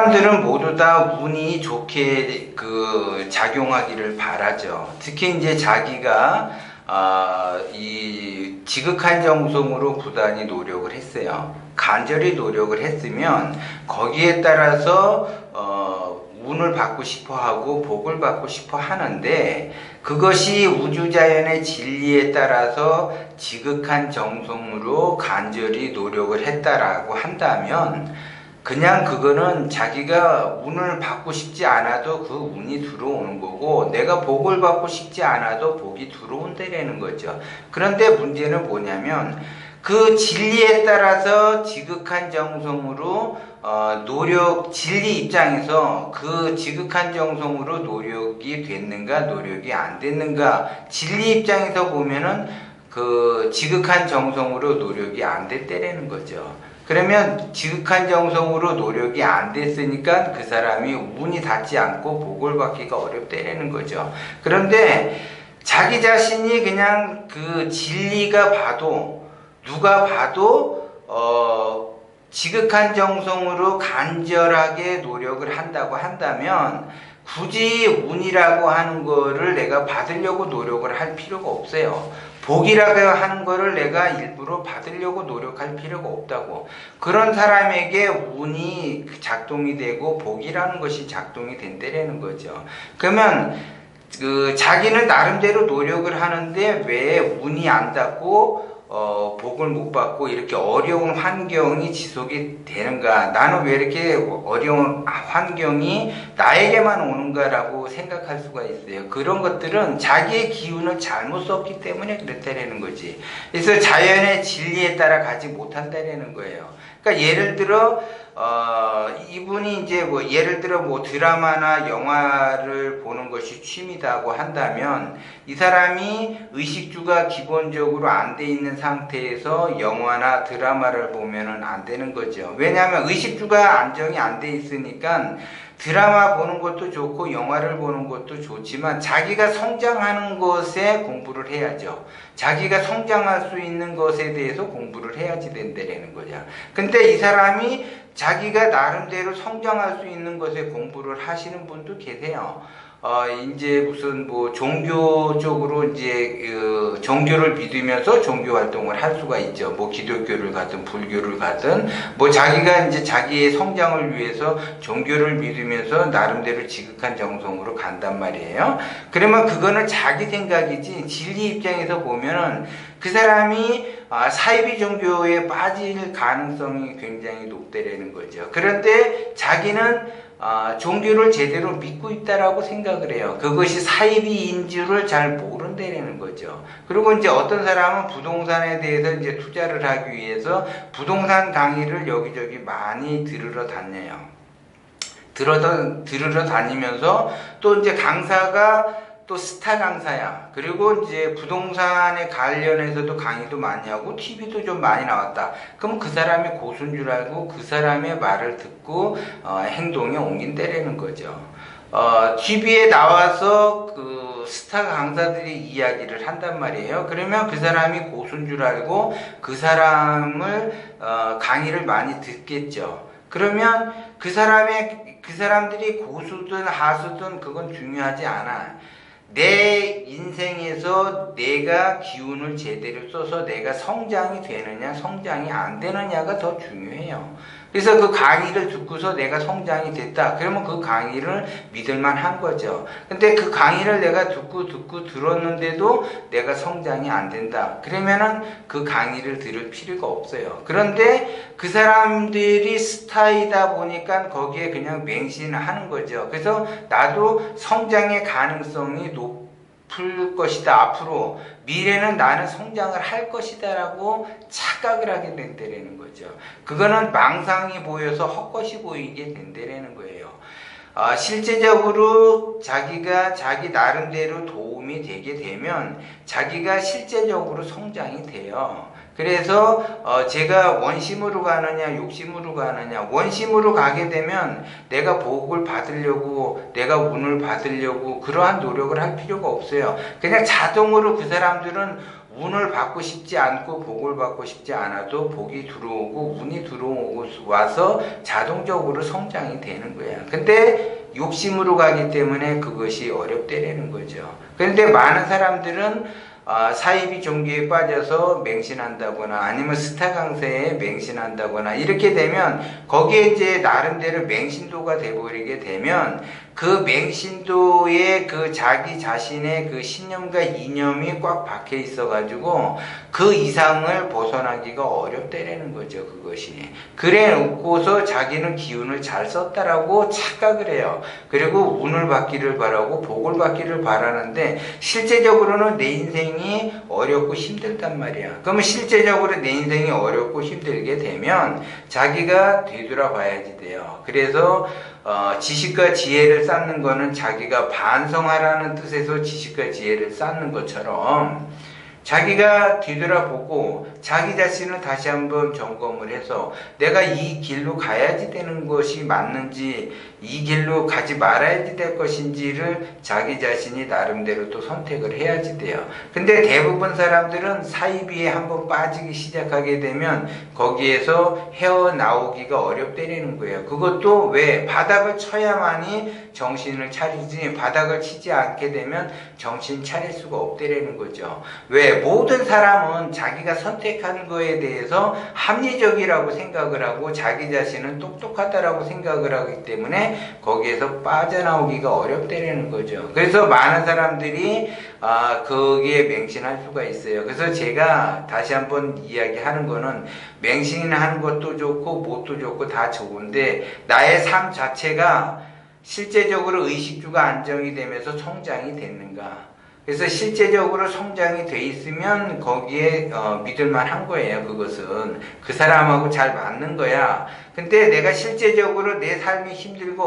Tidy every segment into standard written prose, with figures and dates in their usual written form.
사람들은 모두 다 운이 좋게 작용하기를 바라죠. 특히 이제 자기가 이 지극한 정성으로 부단히 노력을 했어요. 간절히 노력을 했으면 거기에 따라서 운을 받고 싶어 하고 복을 받고 싶어 하는데, 그것이 우주자연의 진리에 따라서 지극한 정성으로 간절히 노력을 했다라고 한다면, 그냥 그거는 자기가 운을 받고 싶지 않아도 그 운이 들어오는 거고, 내가 복을 받고 싶지 않아도 복이 들어온다라는 거죠. 그런데 문제는 뭐냐면, 그 진리에 따라서 지극한 정성으로 진리 입장에서 그 지극한 정성으로 노력이 됐는가 노력이 안 됐는가, 진리 입장에서 보면은 그 지극한 정성으로 노력이 안 됐다라는 거죠. 그러면 지극한 정성으로 노력이 안 됐으니까 그 사람이 운이 닿지 않고 복을 받기가 어렵다라는 거죠. 그런데 자기 자신이 그냥 그 진리가 봐도, 누가 봐도 지극한 정성으로 간절하게 노력을 한다고 한다면 굳이 운이라고 하는 거를 내가 받으려고 노력을 할 필요가 없어요. 복이라고 하는 거를 내가 일부러 받으려고 노력할 필요가 없다고. 그런 사람에게 운이 작동이 되고 복이라는 것이 작동이 된다라는 거죠. 그러면 자기는 나름대로 노력을 하는데 왜 운이 안 닿고 복을 못 받고 이렇게 어려운 환경이 지속이 되는가, 나는 왜 이렇게 어려운 환경이 나에게만 오는가라고 생각할 수가 있어요. 그런 것들은 자기의 기운을 잘못 썼기 때문에 그렇다라는 거지. 그래서 자연의 진리에 따라 가지 못한다라는 거예요. 그러니까 예를 들어 이분이 이제 예를 들어 드라마나 영화를 보는 것이 취미다고 한다면, 이 사람이 의식주가 기본적으로 안 돼 있는 상태에서 영화나 드라마를 보면은 안 되는 거죠. 왜냐하면 의식주가 안정이 안 돼 있으니까 드라마 보는 것도 좋고 영화를 보는 것도 좋지만 자기가 성장하는 것에 공부를 해야죠. 자기가 성장할 수 있는 것에 대해서 공부를 해야지 된다는 거죠. 근데 이 사람이 자기가 나름대로 성장할 수 있는 것에 공부를 하시는 분도 계세요. 이제 무슨 종교 쪽으로 이제 종교를 믿으면서 종교 활동을 할 수가 있죠. 기독교를 가든 불교를 가든 자기가 이제 자기의 성장을 위해서 종교를 믿으면서 나름대로 지극한 정성으로 간단 말이에요. 그러면 그거는 자기 생각이지, 진리 입장에서 보면은 그 사람이 사이비 종교에 빠질 가능성이 굉장히 높다라는 거죠. 그런데 자기는 종교를 제대로 믿고 있다라고 생각을 해요. 그것이 사이비인 줄을 잘 모른다라는 거죠. 그리고 이제 어떤 사람은 부동산에 대해서 이제 투자를 하기 위해서 부동산 강의를 여기저기 많이 들으러 다녀요. 들으러 다니면서 또 이제 강사가 또 스타 강사야. 그리고 이제 부동산에 관련해서도 강의도 많이 하고 TV도 좀 많이 나왔다. 그럼 그 사람이 고수인 줄 알고 그 사람의 말을 듣고 행동에 옮긴다라는 거죠. TV에 나와서 그 스타 강사들이 이야기를 한단 말이에요. 그러면 그 사람이 고수인 줄 알고 그 사람을 강의를 많이 듣겠죠. 그러면 그 사람들이 고수든 하수든 그건 중요하지 않아. 내 인생에서 내가 기운을 제대로 써서 내가 성장이 되느냐 성장이 안 되느냐가 더 중요해요. 그래서 그 강의를 듣고서 내가 성장이 됐다. 그러면 그 강의를 믿을만 한 거죠. 근데 그 강의를 내가 듣고 들었는데도 내가 성장이 안 된다. 그러면은 그 강의를 들을 필요가 없어요. 그런데 그 사람들이 스타이다 보니까 거기에 그냥 맹신하는 거죠. 그래서 나도 성장의 가능성이 높을 것이다. 앞으로 미래는 나는 성장을 할 것이다 라고 착각을 하게 된다는 거죠. 그거는 망상이 보여서 헛것이 보이게 된다는 거예요. 실제적으로 자기가 자기 나름대로 도움이 되게 되면 자기가 실제적으로 성장이 돼요. 그래서 제가 원심으로 가느냐 욕심으로 가느냐, 원심으로 가게 되면 내가 복을 받으려고 내가 운을 받으려고 그러한 노력을 할 필요가 없어요. 그냥 자동으로 그 사람들은 운을 받고 싶지 않고 복을 받고 싶지 않아도 복이 들어오고 운이 들어오고 와서 자동적으로 성장이 되는 거야. 근데 욕심으로 가기 때문에 그것이 어렵다라는 거죠. 그런데 많은 사람들은 사이비 종교에 빠져서 맹신한다거나 아니면 스타 강사에 맹신한다거나 이렇게 되면 거기에 이제 나름대로 맹신도가 돼버리게 되면 그 맹신도에 그 자기 자신의 그 신념과 이념이 꽉 박혀 있어 가지고 그 이상을 벗어나기가 어렵다라는 거죠. 그것이 그래 놓고서 자기는 기운을 잘 썼다라고 착각을 해요. 그리고 운을 받기를 바라고 복을 받기를 바라는데 실제적으로는 내 인생이 어렵고 힘들단 말이야. 그러면 실제적으로 내 인생이 어렵고 힘들게 되면 자기가 되돌아봐야지 돼요. 그래서 지식과 지혜를 쌓는 거는 자기가 반성하라는 뜻에서 지식과 지혜를 쌓는 것처럼 자기가 뒤돌아보고 자기 자신을 다시 한번 점검을 해서 내가 이 길로 가야지 되는 것이 맞는지 이 길로 가지 말아야지 될 것인지를 자기 자신이 나름대로 또 선택을 해야지 돼요. 근데 대부분 사람들은 사이비에 한번 빠지기 시작하게 되면 거기에서 헤어나오기가 어렵다는 거예요. 그것도 왜? 바닥을 쳐야만이 정신을 차리지 바닥을 치지 않게 되면 정신 차릴 수가 없다는 거죠. 왜? 모든 사람은 자기가 선택한 거에 대해서 합리적이라고 생각을 하고 자기 자신은 똑똑하다라고 생각을 하기 때문에 거기에서 빠져나오기가 어렵다는 거죠. 그래서 많은 사람들이 거기에 맹신할 수가 있어요. 그래서 제가 다시 한번 이야기하는 거는 맹신하는 것도 좋고 뭣도 좋고 다 좋은데 나의 삶 자체가 실제적으로 의식주가 안정이 되면서 성장이 됐는가. 그래서 실제적으로 성장이 돼 있으면 거기에 믿을만 한 거예요. 그것은 그 사람하고 잘 맞는 거야. 근데 내가 실제적으로 내 삶이 힘들고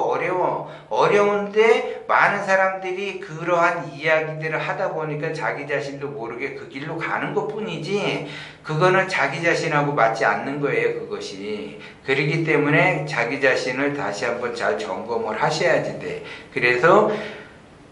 어려운데 많은 사람들이 그러한 이야기들을 하다 보니까 자기 자신도 모르게 그 길로 가는 것 뿐이지 그거는 자기 자신하고 맞지 않는 거예요. 그것이. 그렇기 때문에 자기 자신을 다시 한번 잘 점검을 하셔야지 돼. 그래서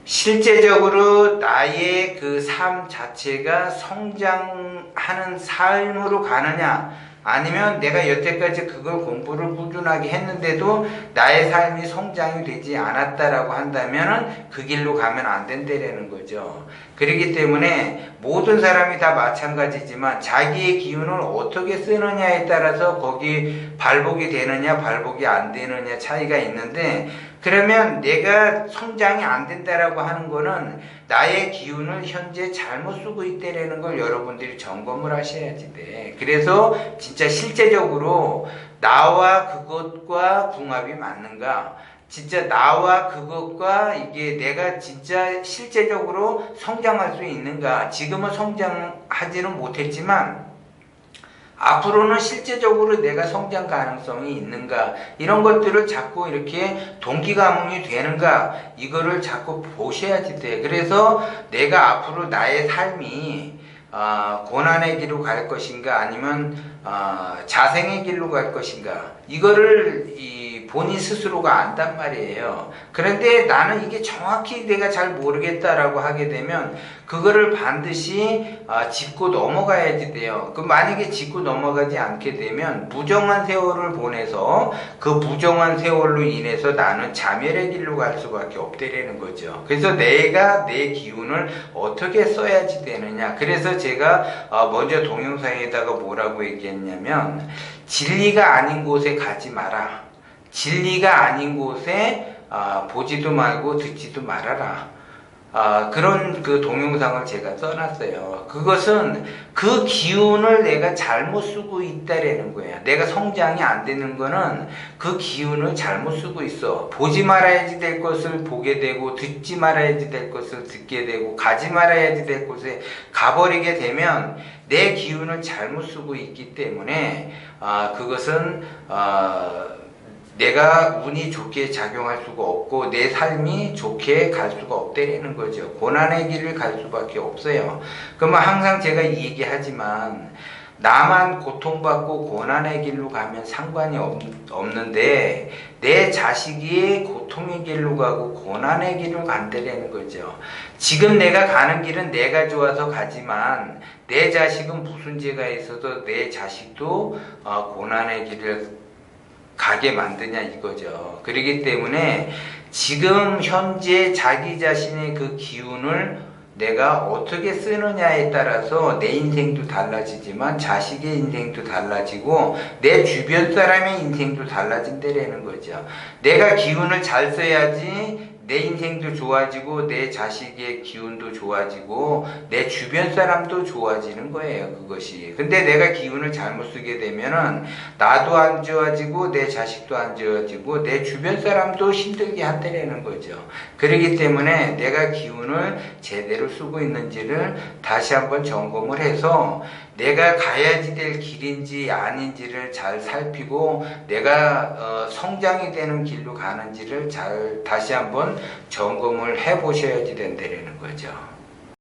실제적으로 나의 그 삶 자체가 성장하는 삶으로 가느냐 아니면 내가 여태까지 그걸 공부를 꾸준하게 했는데도 나의 삶이 성장이 되지 않았다라고 한다면 그 길로 가면 안 된다라는 거죠. 그렇기 때문에 모든 사람이 다 마찬가지지만 자기의 기운을 어떻게 쓰느냐에 따라서 거기 발복이 되느냐 발복이 안 되느냐 차이가 있는데 그러면 내가 성장이 안 된다라고 하는 거는 나의 기운을 현재 잘못 쓰고 있다라는 걸 여러분들이 점검을 하셔야지 돼. 그래서 진짜 실제적으로 나와 그것과 궁합이 맞는가? 진짜 나와 그것과 이게 내가 진짜 실제적으로 성장할 수 있는가? 지금은 성장하지는 못했지만 앞으로는 실제적으로 내가 성장 가능성이 있는가 이런 것들을 자꾸 이렇게 동기가뭉이 되는가 이거를 자꾸 보셔야지 돼. 그래서 내가 앞으로 나의 삶이 고난의 길로 갈 것인가 아니면 자생의 길로 갈 것인가 이거를 본인 스스로가 안단 말이에요. 그런데 나는 이게 정확히 내가 잘 모르겠다라고 하게 되면 그거를 반드시 짚고 넘어가야지 돼요. 그 만약에 짚고 넘어가지 않게 되면 무정한 세월을 보내서 그 무정한 세월로 인해서 나는 자멸의 길로 갈 수밖에 없다라는 거죠. 그래서 내가 내 기운을 어떻게 써야지 되느냐. 그래서 제가 먼저 동영상에다가 뭐라고 얘기했냐면 진리가 아닌 곳에 가지 마라. 진리가 아닌 곳에 보지도 말고 듣지도 말아라. 그런 그 동영상을 제가 써놨어요. 그것은 그 기운을 내가 잘못 쓰고 있다라는 거예요. 내가 성장이 안 되는 거는 그 기운을 잘못 쓰고 있어. 보지 말아야지 될 것을 보게 되고 듣지 말아야지 될 것을 듣게 되고 가지 말아야지 될 곳에 가버리게 되면 내 기운을 잘못 쓰고 있기 때문에 그것은 내가 운이 좋게 작용할 수가 없고 내 삶이 좋게 갈 수가 없다는 거죠. 고난의 길을 갈 수밖에 없어요. 그러면 항상 제가 이 얘기하지만 나만 고통받고 고난의 길로 가면 상관이 없는데 내 자식이 고통의 길로 가고 고난의 길로 간다라는 거죠. 지금 내가 가는 길은 내가 좋아서 가지만 내 자식은 무슨 죄가 있어도 내 자식도 고난의 길을 가게 만드냐 이거죠. 그렇기 때문에 지금 현재 자기 자신의 그 기운을 내가 어떻게 쓰느냐에 따라서 내 인생도 달라지지만 자식의 인생도 달라지고 내 주변 사람의 인생도 달라진다라는 거죠. 내가 기운을 잘 써야지 내 인생도 좋아지고 내 자식의 기운도 좋아지고 내 주변 사람도 좋아지는 거예요. 그것이. 근데 내가 기운을 잘못 쓰게 되면은 나도 안 좋아지고 내 자식도 안 좋아지고 내 주변 사람도 힘들게 한다라는 거죠. 그렇기 때문에 내가 기운을 제대로 쓰고 있는지를 다시 한번 점검을 해서 내가 가야지 될 길인지 아닌지를 잘 살피고 내가 성장이 되는 길로 가는지를 잘 다시 한번 점검을 해 보셔야지 된다는 거죠.